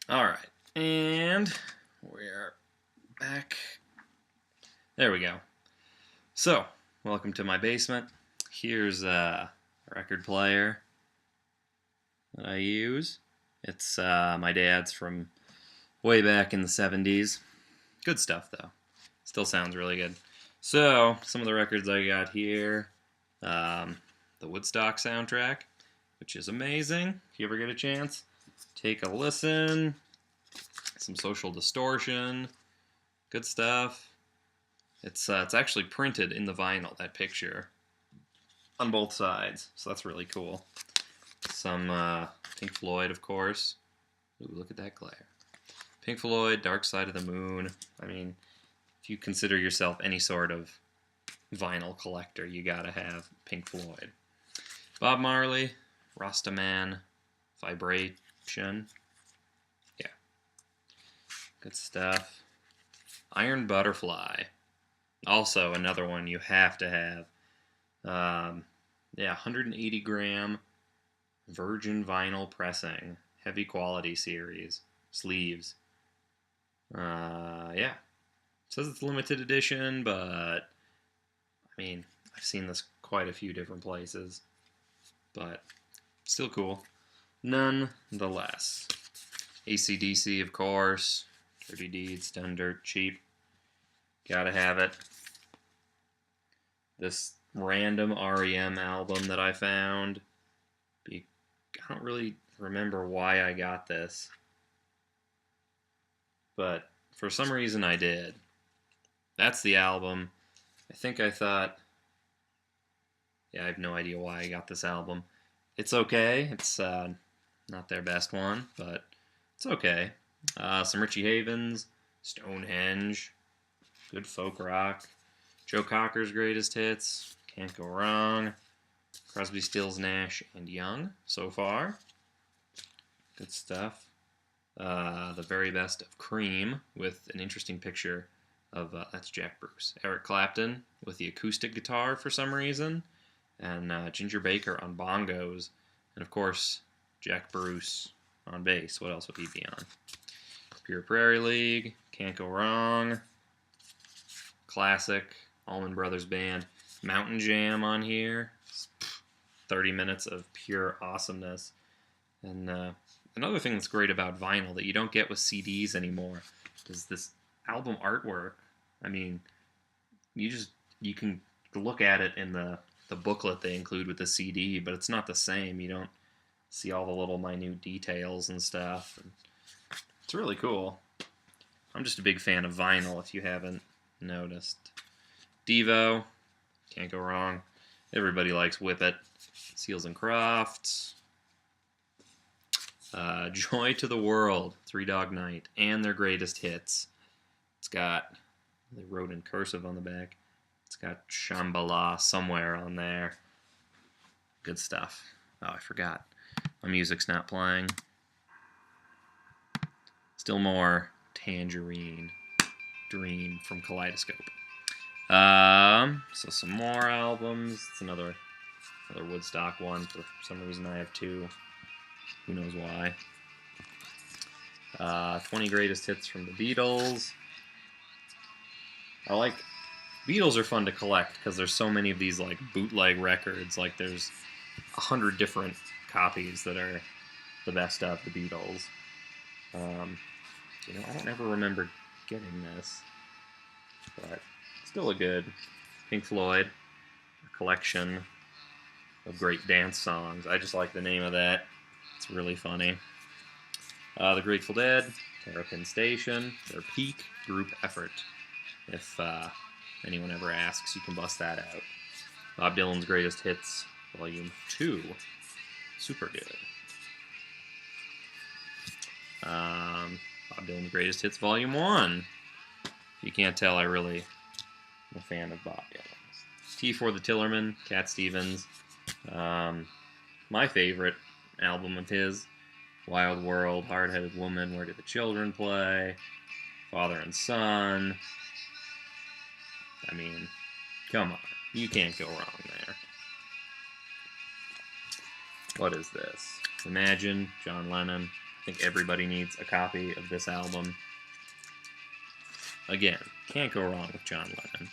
Alright, and we're back. There we go. So, welcome to my basement. Here's a record player that I use. It's my dad's from way back in the 70s. Good stuff, though. Still sounds really good. So, some of the records I got here. The Woodstock soundtrack, which is amazing. If you ever get a chance, take a listen. Some Social Distortion. Good stuff. It's actually printed in the vinyl, that picture, on both sides, so that's really cool. Some Pink Floyd, of course. Ooh, look at that glare. Pink Floyd, Dark Side of the Moon. I mean, if you consider yourself any sort of vinyl collector, you gotta have Pink Floyd. Bob Marley, Rastaman, Vibration. Yeah. Good stuff. Iron Butterfly. Also another one you have to have. Yeah, 180 gram virgin vinyl pressing. Heavy quality series. Sleeves. Yeah. It says it's limited edition, but I mean, I've seen this quite a few different places. But still cool. Nonetheless. AC/DC, of course. Dirty Deeds, Done Dirt Cheap. Gotta have it. This random REM album that I found. I don't really remember why I got this, but for some reason I did. That's the album. I think I thought, yeah, I have no idea why I got this album. It's okay. It's not their best one, but it's okay. Some Richie Havens, Stonehenge, good folk rock. Joe Cocker's greatest hits, can't go wrong. Crosby, Stills, Nash, and Young so far. Good stuff. The very best of Cream with an interesting picture of, that's Jack Bruce. Eric Clapton with the acoustic guitar for some reason. And Ginger Baker on bongos. And of course, Jack Bruce on bass. What else would he be on? Pure Prairie League, can't go wrong. Classic. Allman Brothers Band. Mountain Jam on here. 30 minutes of pure awesomeness. And another thing that's great about vinyl that you don't get with CDs anymore is this album artwork. I mean, you can look at it in the booklet they include with the CD, but it's not the same. You don't see all the little minute details and stuff. And it's really cool. I'm just a big fan of vinyl, if you haven't noticed. Devo, can't go wrong. Everybody likes Whip It. Seals and Crofts. Joy to the World, Three Dog Night, and their greatest hits. It's got, they wrote in cursive on the back, it's got Shambhala somewhere on there. Good stuff. Oh, I forgot. My music's not playing. Still more Tangerine Dream from Kaleidoscope. So some more albums. It's another Woodstock one. For some reason I have two. Who knows why. 20 greatest hits from the Beatles. Beatles are fun to collect because there's so many of these like bootleg records. Like there's 100 different copies that are the best of the Beatles. I don't ever remember getting this, but still a good. Pink Floyd, a collection of great dance songs. I just like the name of that. It's really funny. The Grateful Dead, Terrapin Station, their peak group effort. If anyone ever asks, you can bust that out. Bob Dylan's Greatest Hits, Volume 2. Super good. Bob Dylan's Greatest Hits, Volume 1. If you can't tell, I really am a fan of Bob Dylan's. T for the Tillerman, Cat Stevens. My favorite album of his, Wild World, Hard-Headed Woman, Where Did the Children Play, Father and Son. I mean, come on. You can't go wrong there. What is this? Imagine, John Lennon. think everybody needs a copy of this album. Again, can't go wrong with John Lennon.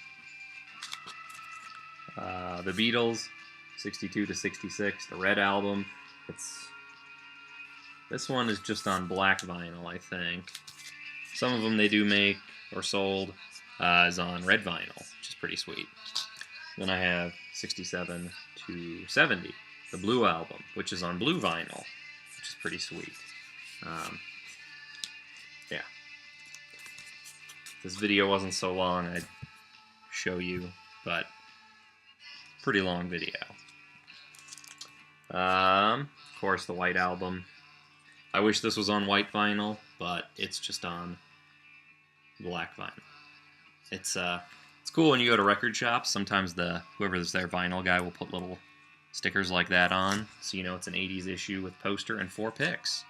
The Beatles, 62 to 66, the Red Album. This one is just on black vinyl, I think. Some of them they do make or sold is on red vinyl, which is pretty sweet. Then I have 67 to 70, the Blue Album, which is on blue vinyl, which is pretty sweet. Yeah. If this video wasn't so long, I'd show you, but pretty long video. Of course, the White Album. I wish this was on white vinyl, but it's just on black vinyl. It's cool when you go to record shops. Sometimes whoever's their vinyl guy will put little stickers like that on, so you know it's an 80s issue with poster and 4 picks.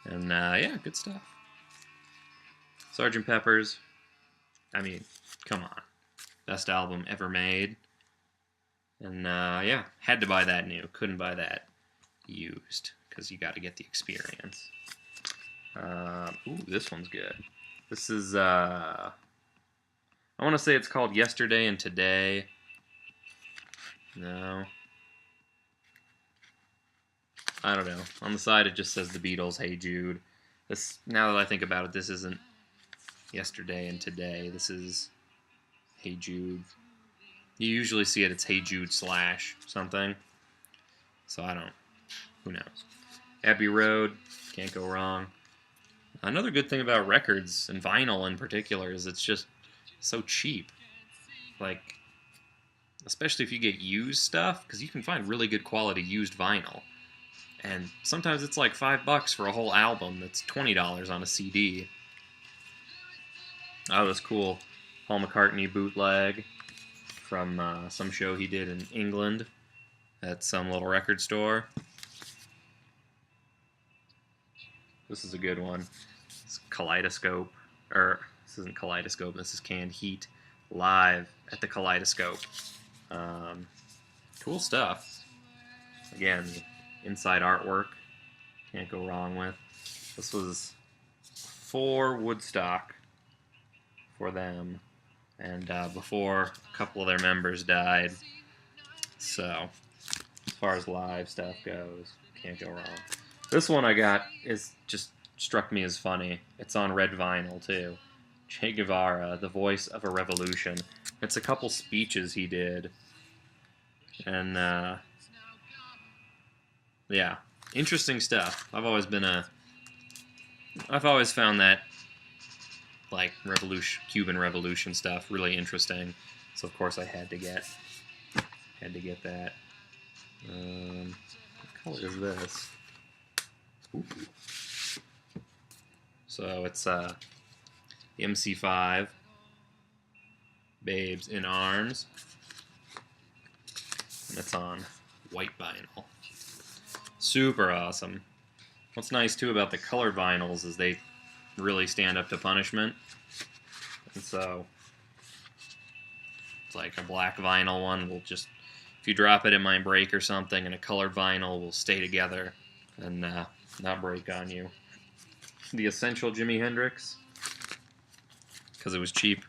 And yeah, good stuff. Sgt. Pepper's. I mean, come on, best album ever made. And yeah, had to buy that new. Couldn't buy that used because you got to get the experience. Ooh, this one's good. This is I want to say it's called Yesterday and Today. No. I don't know. On the side it just says the Beatles, Hey Jude. Now that I think about it, this isn't Yesterday and Today. This is Hey Jude. You usually see it's Hey Jude / something. So who knows. Abbey Road, can't go wrong. Another good thing about records, and vinyl in particular, is it's just so cheap. Like, especially if you get used stuff, because you can find really good quality used vinyl. And sometimes it's like $5 for a whole album that's $20 on a CD. Oh, that's cool. Paul McCartney bootleg from some show he did in England at some little record store. This is a good one. It's Kaleidoscope. This isn't Kaleidoscope, this is Canned Heat. Live at the Kaleidoscope. Cool stuff. Again, inside artwork. Can't go wrong with. This was for Woodstock for them. And before a couple of their members died. So, as far as live stuff goes, can't go wrong. This one I got just struck me as funny. It's on red vinyl, too. Che Guevara, The Voice of a Revolution. It's a couple speeches he did. And, yeah, interesting stuff. I've always found that, like, Cuban Revolution stuff really interesting. So, of course, I had to get that. What color is this? Ooh. So it's the MC5 Babes in Arms, and it's on white vinyl. Super awesome. What's nice too about the colored vinyls is they really stand up to punishment, and so it's like a black vinyl one will just, if you drop it, it might break or something, and a colored vinyl will stay together and not break on you. The Essential Jimi Hendrix, because it was cheap.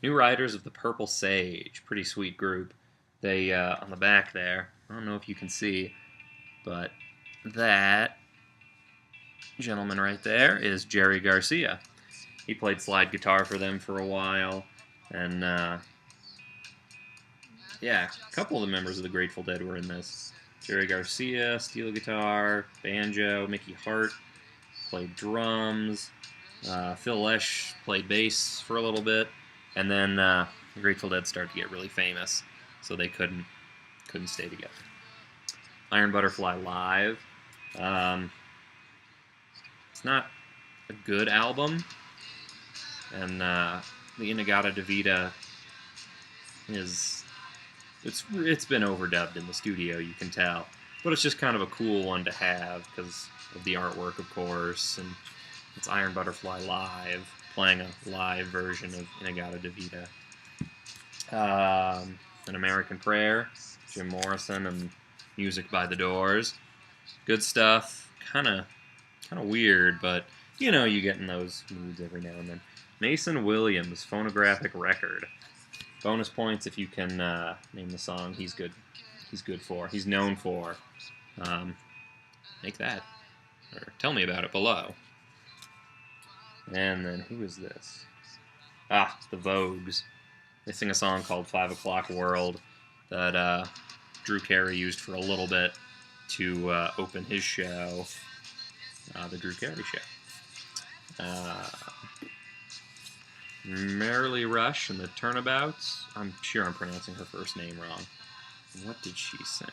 New Riders of the Purple Sage, pretty sweet group. They, on the back there, I don't know if you can see, but that gentleman right there is Jerry Garcia. He played slide guitar for them for a while, and yeah, a couple of the members of the Grateful Dead were in this. Jerry Garcia, steel guitar, banjo. Mickey Hart played drums. Phil Lesh played bass for a little bit. And then the Grateful Dead started to get really famous, so they couldn't stay together. Iron Butterfly Live. It's not a good album. And the In-A-Gadda-Da-Vida is... It's been overdubbed in the studio, you can tell. But it's just kind of a cool one to have because of the artwork, of course. And it's Iron Butterfly Live, playing a live version of In-A-Gadda-Da-Vida. An American Prayer, Jim Morrison, and music by The Doors. Good stuff. Kind of weird, but you know you get in those moods every now and then. Mason Williams, Phonographic Record. Bonus points if you can name the song he's good for. He's known for. Make that. Or tell me about it below. And then who is this? Ah, the Vogues. They sing a song called 5 O'Clock World that Drew Carey used for a little bit to open his show, The Drew Carey Show. Merrily Rush and the Turnabouts. I'm sure I'm pronouncing her first name wrong. What did she sing?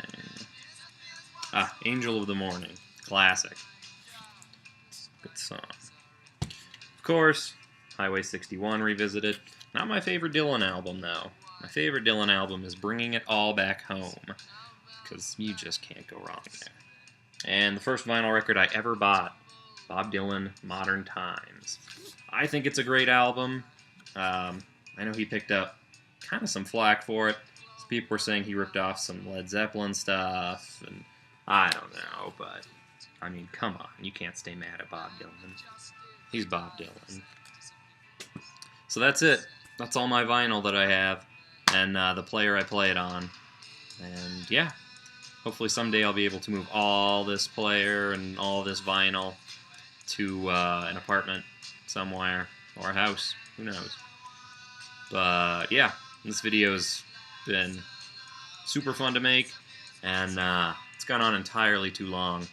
Ah, Angel of the Morning. Classic. Good song. Of course, Highway 61 revisited. Not my favorite Dylan album, though. My favorite Dylan album is Bringing It All Back Home, because you just can't go wrong there. And the first vinyl record I ever bought, Bob Dylan, Modern Times. I think it's a great album. I know he picked up kind of some flack for it. People were saying he ripped off some Led Zeppelin stuff, and I don't know, but, I mean, come on. You can't stay mad at Bob Dylan. He's Bob Dylan. So that's it. That's all my vinyl that I have, and the player I play it on. And yeah, hopefully someday I'll be able to move all this player and all this vinyl to an apartment somewhere, or a house, who knows. But yeah, this video's been super fun to make, and it's gone on entirely too long.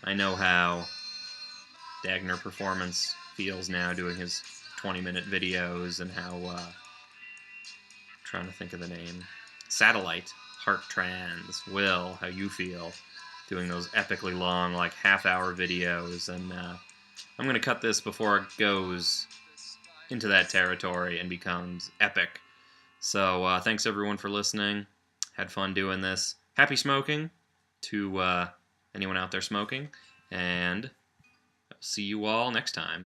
I know how Dagner Performance feels now doing his 20-minute videos, and how, trying to think of the name, Satellite, Heart Trans, Will, how you feel doing those epically long, like half-hour videos, and I'm going to cut this before it goes into that territory and becomes epic. So thanks everyone for listening. Had fun doing this. Happy smoking to anyone out there smoking, and I'll see you all next time.